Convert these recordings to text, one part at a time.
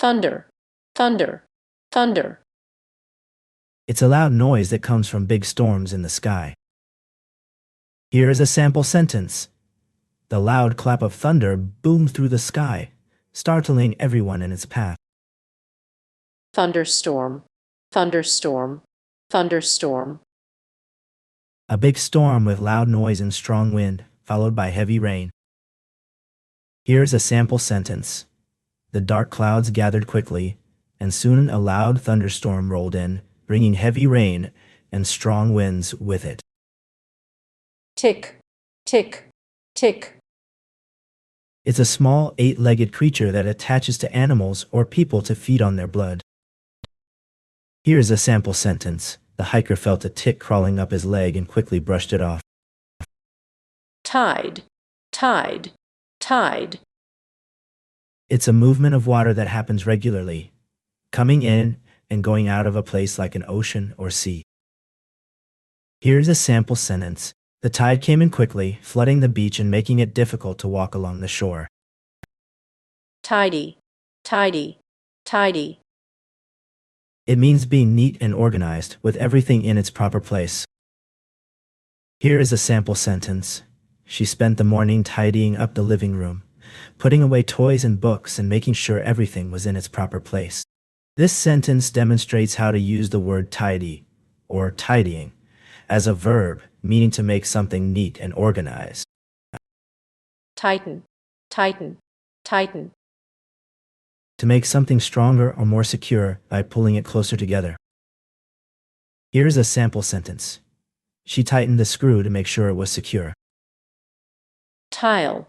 thunder, thunder, thunder. It's a loud noise that comes from big storms in the sky. Here is a sample sentence. The loud clap of thunder boomed through the sky, startling everyone in its path. Thunderstorm, thunderstorm, thunderstorm. A big storm with loud noise and strong wind, followed by heavy rain. Here's a sample sentence. The dark clouds gathered quickly, and soon a loud thunderstorm rolled in, bringing heavy rain and strong winds with it. Tick, tick, tick. It's a small, eight-legged creature that attaches to animals or people to feed on their blood. Here's a sample sentence. The hiker felt a tick crawling up his leg and quickly brushed it off. Tide, tide, tide. It's a movement of water that happens regularly, coming in and going out of a place like an ocean or sea. Here's a sample sentence. The tide came in quickly, flooding the beach and making it difficult to walk along the shore. Tidy, tidy, tidy. It means being neat and organized, with everything in its proper place. Here is a sample sentence. She spent the morning tidying up the living room, putting away toys and books and making sure everything was in its proper place. This sentence demonstrates how to use the word tidy, or tidying, as a verb, meaning to make something neat and organized. Tighten, tighten, tighten. To make something stronger or more secure by pulling it closer together. Here's a sample sentence. She tightened the screw to make sure it was secure. Tile,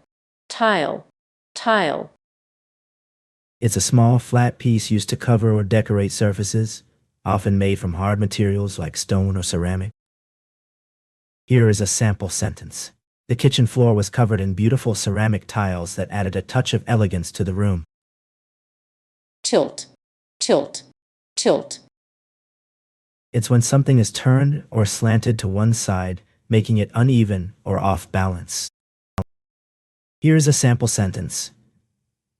tile, tile. It's a small, flat piece used to cover or decorate surfaces, often made from hard materials like stone or ceramic. Here is a sample sentence. The kitchen floor was covered in beautiful ceramic tiles that added a touch of elegance to the room. Tilt, tilt, tilt. It's when something is turned or slanted to one side, making it uneven or off balance. Here's a sample sentence.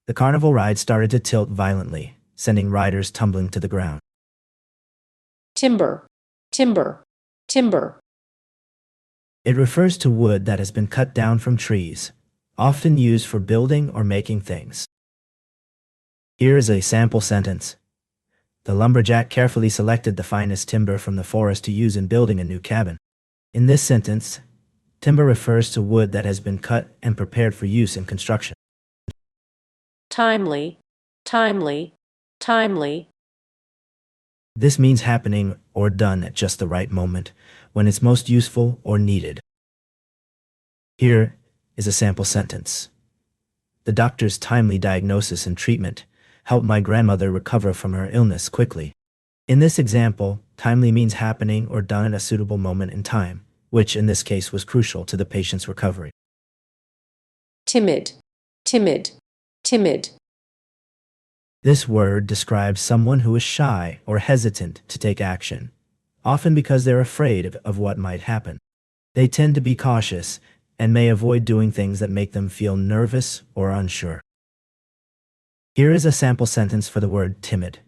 The carnival ride started to tilt violently, sending riders tumbling to the ground. Timber, timber, timber. It refers to wood that has been cut down from trees, often used for building or making things. Here is a sample sentence. The lumberjack carefully selected the finest timber from the forest to use in building a new cabin. In this sentence, timber refers to wood that has been cut and prepared for use in construction. Timely, timely, timely. This means happening or done at just the right moment, when it's most useful or needed. Here is a sample sentence. The doctor's timely diagnosis and treatment helped my grandmother recover from her illness quickly. In this example, timely means happening or done at a suitable moment in time, which in this case was crucial to the patient's recovery. Timid, timid, timid. This word describes someone who is shy or hesitant to take action, often because they're afraid of what might happen. They tend to be cautious and may avoid doing things that make them feel nervous or unsure. Here is a sample sentence for the word timid.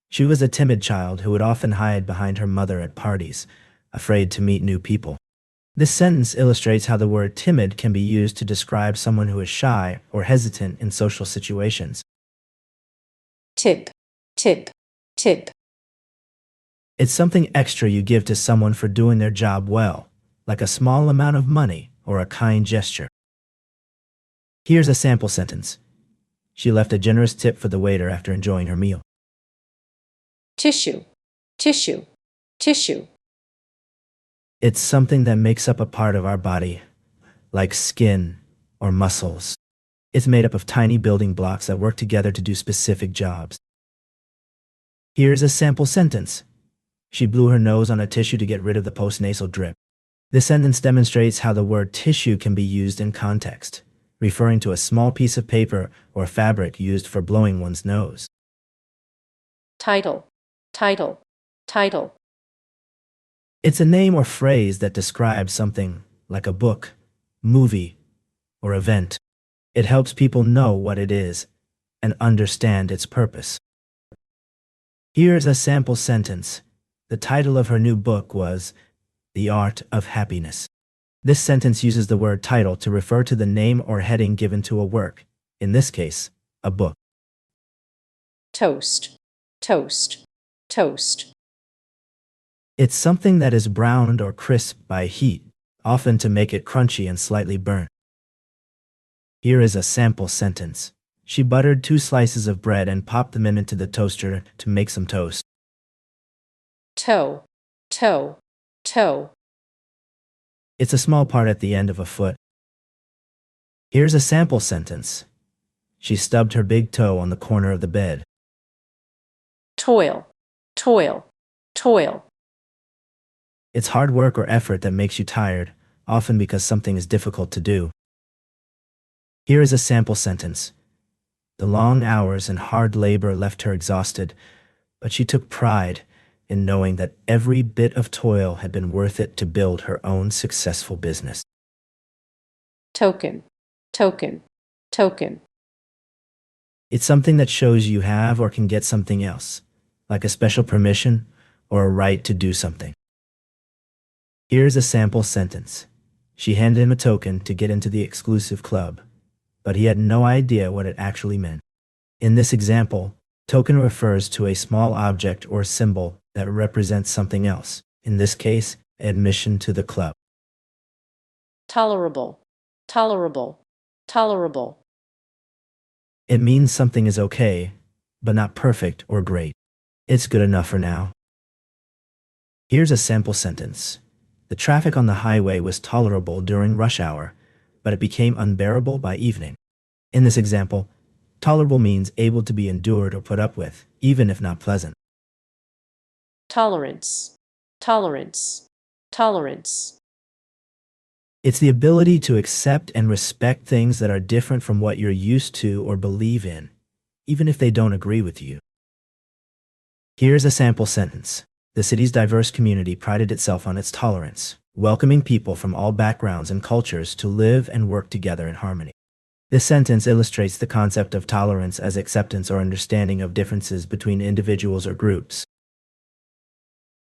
She was a timid child who would often hide behind her mother at parties, afraid to meet new people. This sentence illustrates how the word timid can be used to describe someone who is shy or hesitant in social situations. Tip, tip, tip. It's something extra you give to someone for doing their job well, like a small amount of money or a kind gesture. Here's a sample sentence. She left a generous tip for the waiter after enjoying her meal. Tissue, tissue, tissue. It's something that makes up a part of our body, like skin or muscles. It's made up of tiny building blocks that work together to do specific jobs. Here's a sample sentence. She blew her nose on a tissue to get rid of the postnasal drip. This sentence demonstrates how the word tissue can be used in context, referring to a small piece of paper or fabric used for blowing one's nose. Title, title, title. It's a name or phrase that describes something like a book, movie, or event. It helps people know what it is and understand its purpose. Here's a sample sentence. The title of her new book was The Art of Happiness. This sentence uses the word title to refer to the name or heading given to a work, in this case, a book. Toast, toast, toast. It's something that is browned or crisped by heat, often to make it crunchy and slightly burnt. Here is a sample sentence. She buttered 2 slices of bread and popped them into the toaster to make some toast. Toe, toe, toe. It's a small part at the end of a foot. Here's a sample sentence. She stubbed her big toe on the corner of the bed. Toil, toil, toil. It's hard work or effort that makes you tired, often because something is difficult to do. Here is a sample sentence. The long hours and hard labor left her exhausted, but she took pride in knowing that every bit of toil had been worth it to build her own successful business. Token, token, token. It's something that shows you have or can get something else, like a special permission or a right to do something. Here's a sample sentence. She handed him a token to get into the exclusive club, but he had no idea what it actually meant. In this example, token refers to a small object or symbol that represents something else, in this case, admission to the club. Tolerable, tolerable, tolerable. It means something is okay, but not perfect or great. It's good enough for now. Here's a sample sentence. The traffic on the highway was tolerable during rush hour, but it became unbearable by evening. In this example, tolerable means able to be endured or put up with, even if not pleasant. Tolerance, tolerance, tolerance. It's the ability to accept and respect things that are different from what you're used to or believe in, even if they don't agree with you. Here's a sample sentence. The city's diverse community prided itself on its tolerance, welcoming people from all backgrounds and cultures to live and work together in harmony. This sentence illustrates the concept of tolerance as acceptance or understanding of differences between individuals or groups,